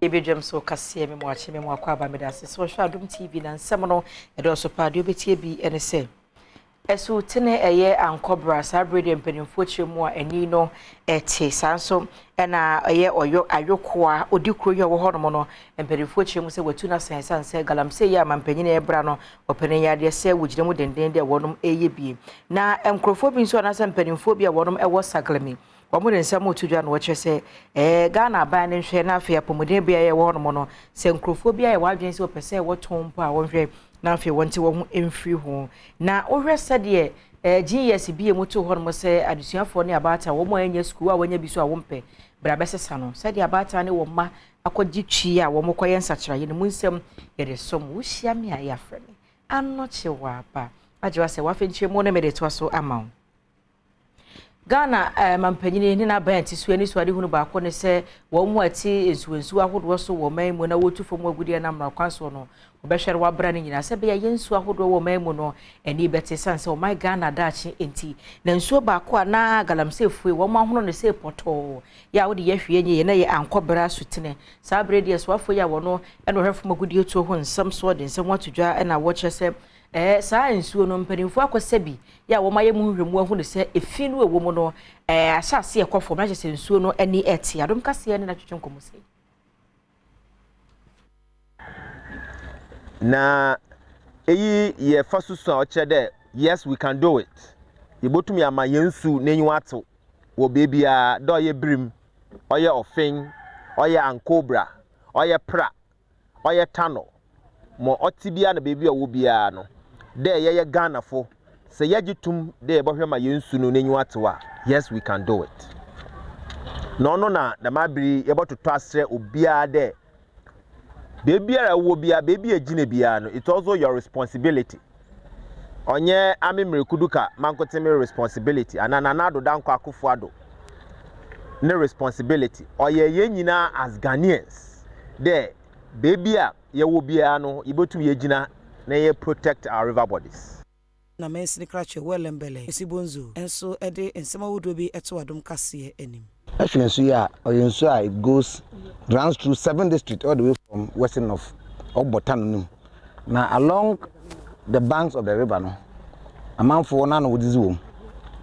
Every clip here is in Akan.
Badwam so kase me mo ache me mo akwa ba me da se so hwa Adom TV na nsem no e do so pa de obetie bi ene se esu tene eye ankobra sa brede mpanimfo chemu a ani no ete sanso ena eye oyo ayokoa odikuro ye wo hono no mpanimfo chemu se watu na sansan se galamse ye amampanyine ebra no opene ya de se wugire mu denden de wonom eye bi na enkrofo bi nso na mpanimfo bi a wonom ewo saglemi Wamu nsɛm otudwa no wɔkyerɛ sɛ Ghana ban ne nhwɛ na afia pomuden bia yɛ wɔ no no sɛ nkrofo bia yɛ wadwen sɛ wɔpɛ sɛ wɔtɔn mpo a wɔhwɛ na afia wɔnte wɔ ho emfiri ho na wohwɛ sɛdeɛ GS bia mu to hɔ no sɛ adusuafo ne abata wɔn a anya school a wɔnya bi so a wɔmpɛ bra bɛsesa no sɛdeɛ abata ne wɔn ma akɔgye twi a wɔn kɔyɛ nsakyerɛyɛ no mu nsɛm yɛde som wo hyia me a yɛafrɛ me anɔkye wɔ aba agyewa sɛ wafenkyerɛ mu ne mede toa so ama Ghana mampanyine ni na ban ti so ani so ade hunu ba ko ne se wo mu ati ensuensu ahodo so wo man mu na wotu fom agudie na mra kwanso no obehwere wa bra ne nyina se be ya yensu ahodo wo man mu no ani bete sanse o my Ghana dachi enti na nsuo ba ko na galamse fue wo ma hono ne se poto ya wo de ye hwie nye na ye ankobra sutene sa brede so afo ya wo no e no hwefom agudie to ho nsam so de nsam watudwa e na wo kye se saa nsuo no mpanimfo akosabi ya wo maye mu hwemu ahu ne se efi no ewo mu no asase ekofo na kyese nsuo no ani eti Adom kase ne na twetwe nkomusi na eyi ye fasusu a oche de yes we can do it yebotumi ama yensu nenyu ato wo bebia do ye brim oye ofin oye ankobra oye pra oye tano mo otibia na bebia wo bia no de ye Ghana fo se yagitum de ebohwe ma yensu no nenyu ato a yes we can do it no na da mabiri yebototo asre obia de bebia wo bia bebia gine bia no it's also your responsibility onye amemre kuduka mankoteme responsibility anana na do danko akofo ado ne responsibility oye ye nyina as Ghanaians de bebia ye wo bia no ibotum ye gina na ye protect our river bodies na mensini krache welembele esibonzo enso ede ensema wodo bi eto Adom kase enim ahwensu ya oyensu a it goes runs through 7 districts all the way from western of Obotanum na along the banks of the river no amanfo na no wodizi wom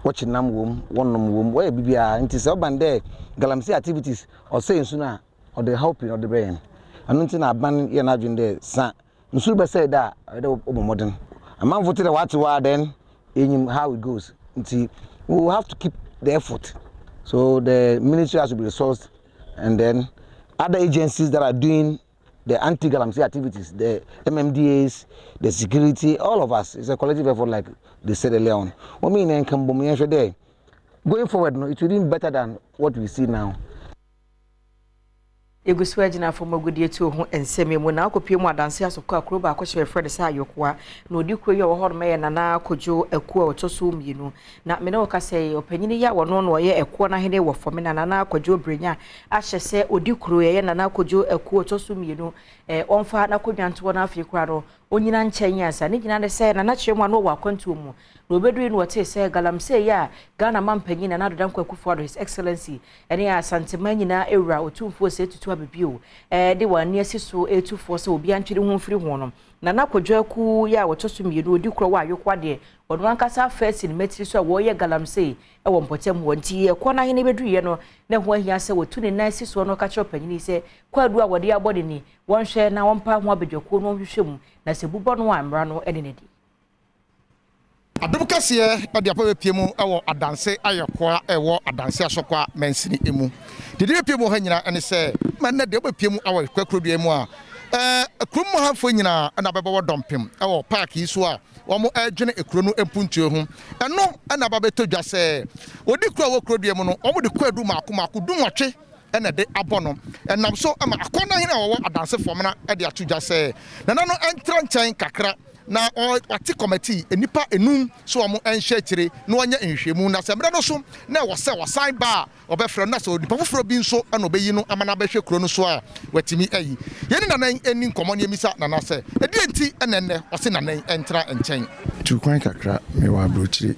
wochinam wom wonnom wom we bibia nti se obande galamsey activities or say ensu na or the helping or the brain anunti na ban ye na adwende sa nsu be say da de obomodin amanfo tire what then how it goes nti we will have to keep the effort. So the ministry has to be resourced, and then other agencies that are doing the anti-galamsey activities, the MMDAs, the security, all of us. It's a collective effort, like they said earlier on. Going forward, no, it will be better than what we see now. Egusu agina fo magudie tu ho enseme mu na akopie mu adanse asokọ akroba akohye Fred sa ayokoa na odikuro ye wo ho me na na akojo ekuo otoso mienu na me na okase opanyini ya wono no ye ekuo na hene wo fo me na na akojo brenya ahye se odikuro ye na akojo ekuo otoso mienu onfa na kodwanto na afie kura no onyina nkyɛn asa ne gina ne sɛ na kyerɛ mu wa kwantu mu na obeduru no wote sɛ galamsey ya Ghana mampanyi na dodan kwakufu ado his excellency ene ya santema nyina ewura otumfo sɛ tutu abibio de wani asiso etufo sɛ obi antwere ho mfiri ho no na nakodwaku ya wotoso mienu odikuro wa ayokwa de ono ankasa first in metri so wo ye galamsey wo mpotem wonti ekɔ na hene beduru ye no na ho ahia sɛ wotu ne nan siso no ka kyerɛ panyini sɛ kwadu a wode abɔde ni wonhwɛ na wompa ho abedwako no hwehwɛ mu na se bubɔ no amra no ene ne di Adom kase ade apa pie mu ewo adanse ayekoa ewo adanse asokwa mansini emu dede pie mu ha nyina ene sɛ man na de pie mu awo kwakrodua mu a krum ha fo nyina na bɛbɔ dompem ewo park yi so a wɔn adwene ekuro no empuntuo ho ɛno na babɛtɔ dwa sɛ odi kuro wɔ krodua mu no wɔn de kwadu maako dumwatwe ena de abono enam so ama akona hina wo adanse fomna e de atudwa se na no entra nkyɛn kakra na ɔte committee enipa enum so ɔmo enhye akyire na ɔnya nhwemu na semre no so na wo se wasan ba ɔbɛfrɛ na so onipa foforo bi nso ana ɔbɛyi no amana bɛhwɛ kuro no so a watimi ayi yɛne nanan eni nkɔmɔ ne emisa na sɛ edi enti enenne ɔse nanan entra nkyɛn tukwan kakra me wa abrochire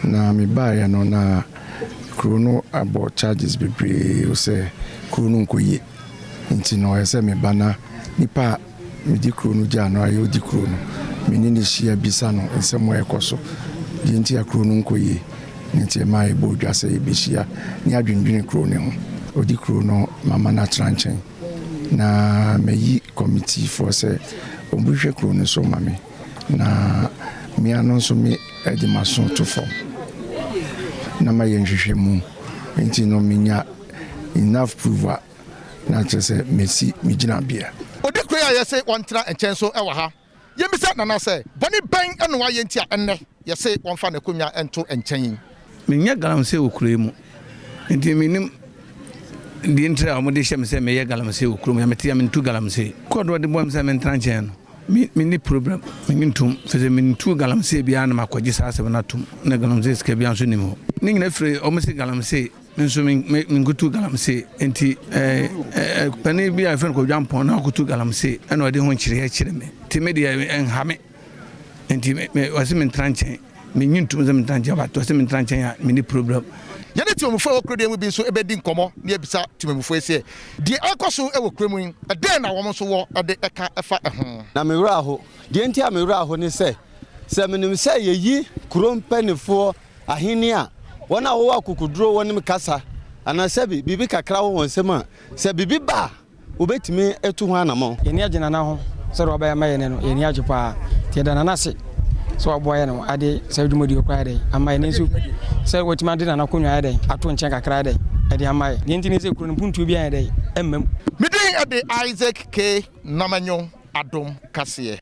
na me ba ya no na kuro no abo charges bebree o se kuro no nkoye nti no ese me bana nipa me di kro no gya no ayo di kro no me ni hia bisa no nsemo ekoso di nti akro no nkoyi nti mai bo dwa se ebihia ni adwendwene kro ne ho odi kro no mama na tranchen na meyi committee for say ombuhwe kro no so mame na me anonso me edi maso to form na ma yenhwehwe mu nti no menya enough proof na chese Messi mijina bia odi kro ya yese wontra enchen so e wa ha yemisa nana se boni ban eno wa yentia enne yese wonfa na konwa ento enchen menya galamse okure mu nti minim di entra amode hye me se meye galamse okure mu ya metia me ntu galamse kodo de bom se me ntranchen no mini problem mintum feze mintu galamse bia na makoji sase na tum na galamse ske bia so nimo ni ngina fre o mese galamse nso mingutu galamse enti pani bia fen ko jampon na kutu galamse ena ode ho nchire me ti media enhame enti me wase min tranche mintum ze min tranche ba to se min tranche ya mini problem yene ti omufo okrodie mu bi so ebedi nkomo na ebisa timemufo ese die akoso e wo kremu e den na wo so wo de eka efa ho na mewura ho die enti a mewura ho ni se menim se yeyi krompanifo ahini a wona wo akukuduro wonim kasa ana se bibi kakra wo wonsem a se bibi ba obetimi etu ho anamo yeni agina na ho se ro ba ya mayene no yeni agipa tie da na se so aboye no ade se dwumodi okwa ade amaye ne so se wotima de na konwa ade ato nchen kakra ade ade amaye ne ntini se kuro no puntu bia ade emmam midin ade Isaac K Namanyo Adom kase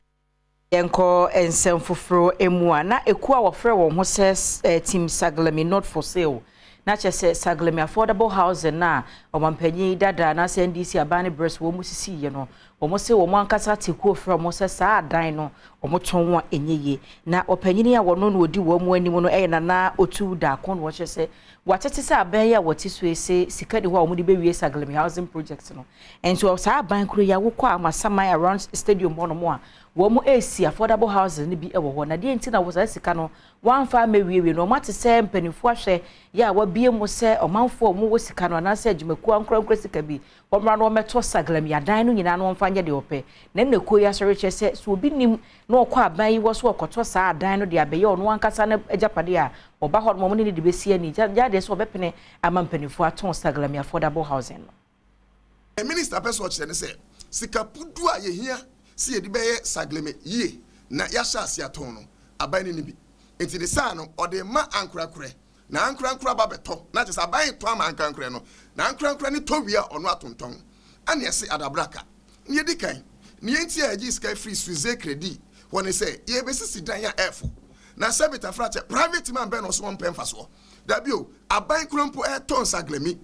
Yenko ensem foforo emu a na ekua wofre wo ho se team Saglemi not for sale na chese Saglemi affordable housing na omampanyi dada na se NDC abane breast wo musisi ye no omo se wo ankasa tekuo fra mo se saa dan no omo tonwa enyeye na opanyini a wono no odi wo mu anim no na otu da kon wo chese watete se aban ya woti so ese sika de ho omo de bewie Saglemi housing project no enso saa aban kro ya wo kwa amasama around stadium ho no mo a wo mu esi affordable housing ni bi ewo ho na de enti na wo saa sika no wan fa mewie no mate se mpanifo ahwe ya wa bie mu se omanfo mu wo sika no na se adwumaku ankra sika bi omra no meto Saglemi adan no nyina no mfa nya de ope na nako ya sori chese so obi nim na okọ aban yi wo so okoto saa adan no de abeye ono ankasa na ejapade a oba ho mo ne de besi ani ja de so obepene amampanifo aton Saglemi affordable housing no a minister person chere ne se sika pudu a ye hia si ye de beye Saglemi ye na ya sha asia ton no aban ni bi enti de sa no ode ma ankorakore na ankorakora ba beto na chese aban to ama ankorakore no na ankorakora ni to wi a ono atonton ane ese adabraka ni edikan ni enti a gi sky free suze credit woni se ye besisi dan ya efo na sabita frache private man be no so won pemfa so da bio aban krompo ton Saglemi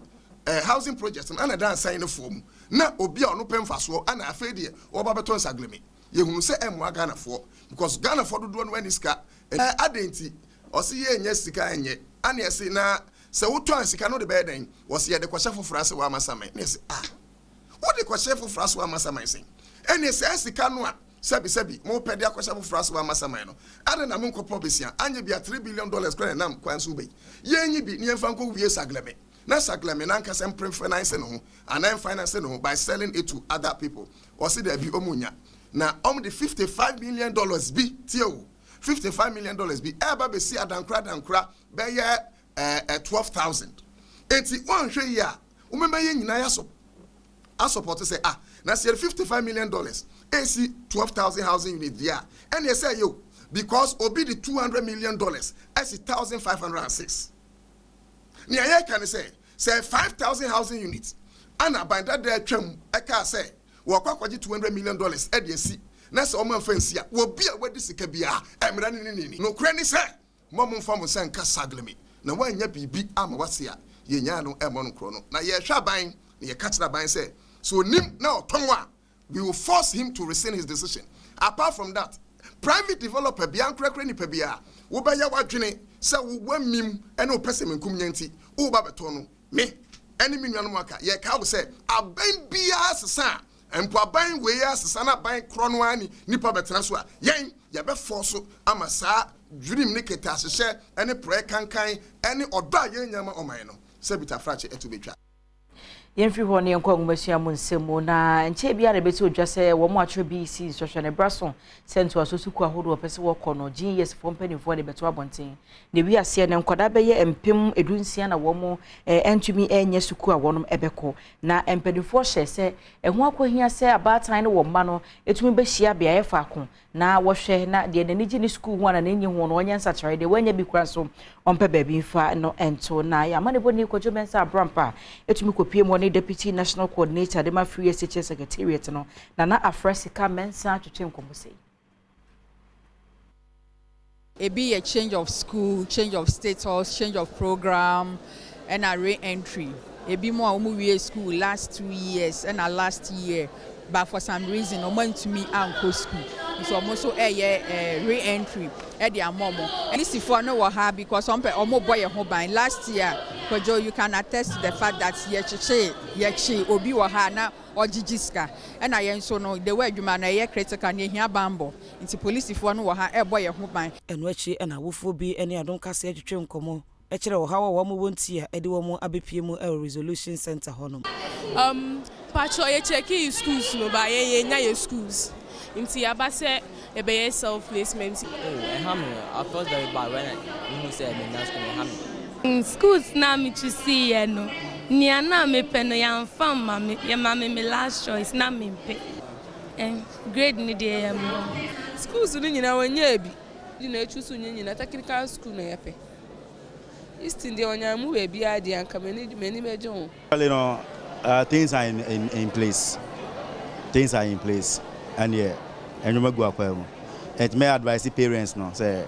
housing project ana dan sign no form na obi a ono pemfa so ana afedie oba beton Saglemi ye hunu se emu Ghana for because Ghana for do no aniska adenti o se ye nya sika enye ana ese na se woto sika no de be den wo se ye de kwasha foforo ase wa masame na ese what the kwasha foforo ase wa masame sen ene se sika no a sabi mo pede akwasha foforo ase wa masame no ade na me nkopo besia anye bia $3 billion kwana nam kwanso be ye nyi bi ne mfa nko wie Saglemi na Saglemi na nka sem finance no and then finance no by selling it to other people or see there be omunya na the $55 million bi tio $55 million bi eba be see adankra be ye 12,000 enti won hwe ya umema ye nyina ya so a support say na say $55 million AC 12,000 housing unit there and they say yo because obi the $200 million AC 1,506 ni aye can say 5,000 housing units and by that there twam eka say wo kwakwaje $200 million e de si na say o man fancy a wo bia wadi sika bia emra ni no kra ni say mom mfa mo say nka Saglemi na wanya bibi ama wase a ye nya no e mo no kro no na ye hwa ban na ye catch ban say so nim na otonwa we will force him to rescind his decision apart from that private developer bia nkrakra ni pa bia wo ba ya wadwene say wo wamim e na opese menkum nyanti wo ba beto no me eni minua no maka ye ka wo say aban bia sesa empo aban we ya sesa na ban kro no ani nipa betena so a yen ye be force ama saa dream ne keta hye ene prayer kankan ene odo a yen nyama oman no se bita frache eto betwa Yemfri ho ne nkwa ngumasua mu nsemu na nche bia na beti odwa se wo mu atro BC social ne braso sento asosuku ahodo opese wo kɔ no GS fo mpanimfo ne beto abonten ne wi ase ne nkwada beye empem edunsia na wo mu entumi enye suku a wonom ebekɔ na mpanimfo hye se eho akohia se abatan ne wo ma no etumi behia bia ye faako na wo hwɛ na de ne nigi ne suku ho na nenye ho no onye nsachare de wanya bi kura so ompe baabi mfa no ento na ya mane boni kojo bensa abrampa etumi kopie mo ne deputy national coordinator de ma free SHS secretariat no na Africa mensa twetwe nkomose it be a change of school, change of status, change of program and a re-entry. It be more we school last 2 years and a last year, but for some reason, went to me and school. So almost a re-entry at the amomo. And this is for no ha because some boy home last year. Kojo, you can attest to the fact that yechi obi wahana or jijiska. And I so no the way you man a critical near here bambo. Into police if one waha a boy home. And wechi and a wofo be any I don't cast a train como. Echiro how a woman won't see a woman ABPMO resolution center honum. Pacho ye checking schools no ba ye schools. Inti abase e be self placement. I felt very bad when I said me school in schools na me to see no. Ni ana me pe no yan fam ma me ye ma me last choice na me pe. Grade ni dey schools ni nyina wanya bi. Di na echusu nyina technical school na ye pe. East India onya mu we bi ade anka many mejo. Well, you know, things are in place. Things are in place. And yeah, and you go akwa. It may advise the parents no say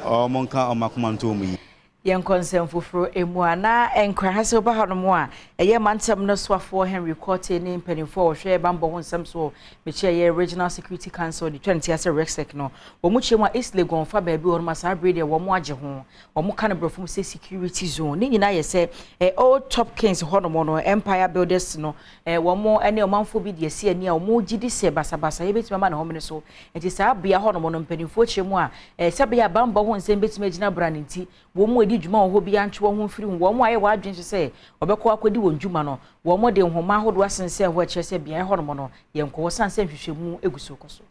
o monka o makuma to me. Yen consent fufuro emuana enkra hase oba hanomo a eye mantem no swafo Henry Court ni mpanimfo wo hwe bambo ho nsem so meche ye Regional Security Council di 20 ase Rexec no wo mu chemu East Legon fa ba bi wo ma sa brede wo mu age ho wo mu kan brofum se security zone ni nyina ye se old top kings honomo no Empire Builders no wo mu ene o manfo bi de se ani a wo mu gidi se basabasa ye betima ma na homene so enti sa bia honomo no mpanimfo chemu a se bia bambo ho nsem betima gina branenti wo mu djuma ho bi antwo ho firi wo mo aye wadwen se obekọ akodi wo djuma no wo mo de nhoma hodo asense ho akye se bia ho no no ye nko sanse hwehwemu eguso koso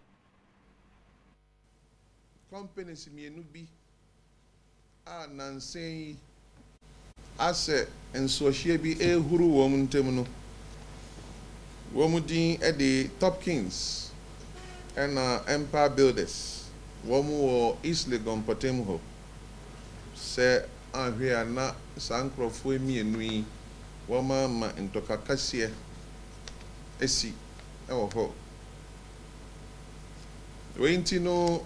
companies mienu bi a nansen ase ensohie bi ehuru wo mu ntem no wo mu din e de Top Kings and Empire Builders wo mu wo East Legon Potem ho se ahwe ana sankrofo emienu yi wo ma ntoka kase esi ewo ho wenti no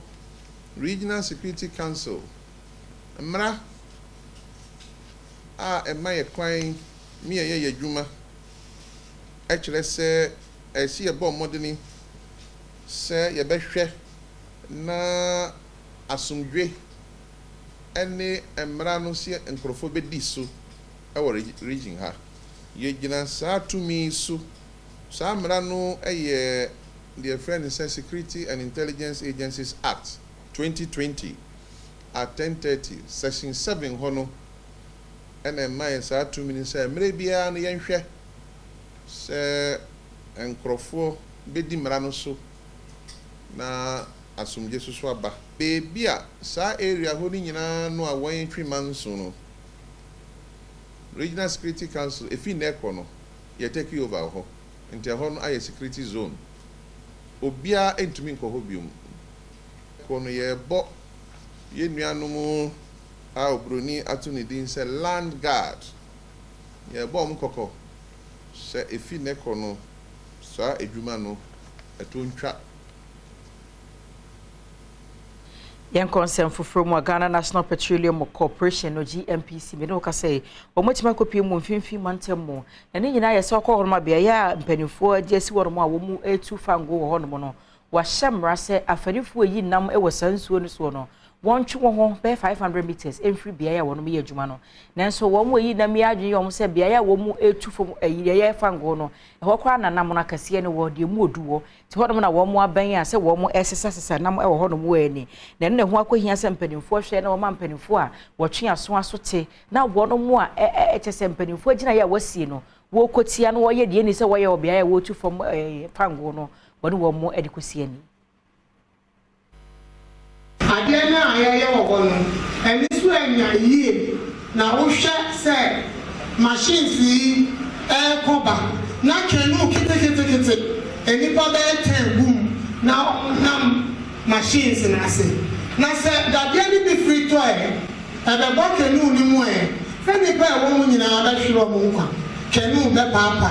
Regional Security Council mra a emaye kwan mi ye adwuma e kire se esi ye bo modeni se ye behwe na asumdwe ene emra no se enkrofo bedi so e region ha ye gina sa tumi so sa mra no eye the friend says Security and Intelligence Agencies Act 2020 at 10:30 section 7 hono ene mai sa tumi say mre bia no yenhwe se enkrofo bedi mra no so na asumje so aba bebi a sa area ho ni nyina no a wan twi manso no Regional Security Council efi neko no ye take over ho ntia ho no aye security zone obia entumi nko ho biom ko no ye bo ye nuanom a obroni atuni din se land guard ye bo mkoko se efi neko no sa edwuma no etontwa Yan consent from Ghana National Petroleum Corporation no GNPC me no ka say o motima kopie mu mfimfi mantem mu na ni nyina ye se okọ horoma bia ya mpanifo agesi woroma wo mu etu fango wo hono no wa hyemra se afanifo yi nam e wo sansuo no so no won twe ho be 500 meters emfiri bia ya wono me ye adwuma no nanso wo mu yi nam ya adwen yo se bia ya wo mu etu fom ye fango no e ho kwa na nam na kase ne wo de mu oduwo ti ho na wo mu aban ya se wo mu esesa nam e wo ho no mu ani na ne ho akohia se mpanimfo hwe na wo ma mpanimfo a wo twe aso aso te na wo no mu a eche se mpanimfo agina ya wasie no wo kotia no wo ye de ni se wo ye obia ya wo tu from fango no wo no wo mo edikosia ni ade na ayeye wo no eni so anya yie na wo hwe se machines yi koba na kenu kete eni pa be 10 boom na machines na se da dia ni be free to ebe bo kenu ni mu feni pa wo mu nyina da hwiro mo nkwa kenu be papa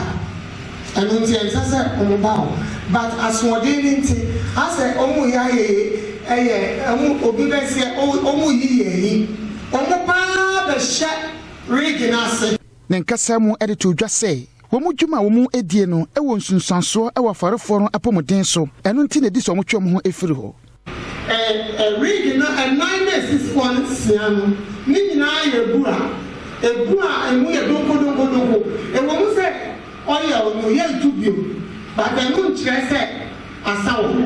anu ti en sase omo ba but aswodin nti ase omu ya ye omu obi be se omu yi omu pa be hye rig na se ne nkasa mu editor dwa say wo mu dwuma wo mu edie no e wo nsunsanso e wo farefo no apomoden so enu nti na di so mo twem ho efiri ho rig na 961 siano ni nyina ye ebua emu ye donko e wo mu se oya no ye tubio but enu nkyere se asawo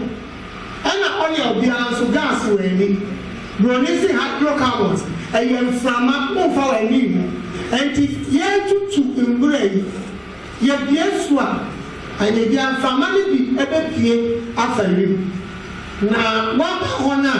ana oya obia so gas we ni bronisi hydrocarbons ayen frama mo fa we ni enti ye tutu mbrei ye biesua anye bia frama ni bi ebepie afari na wapa hona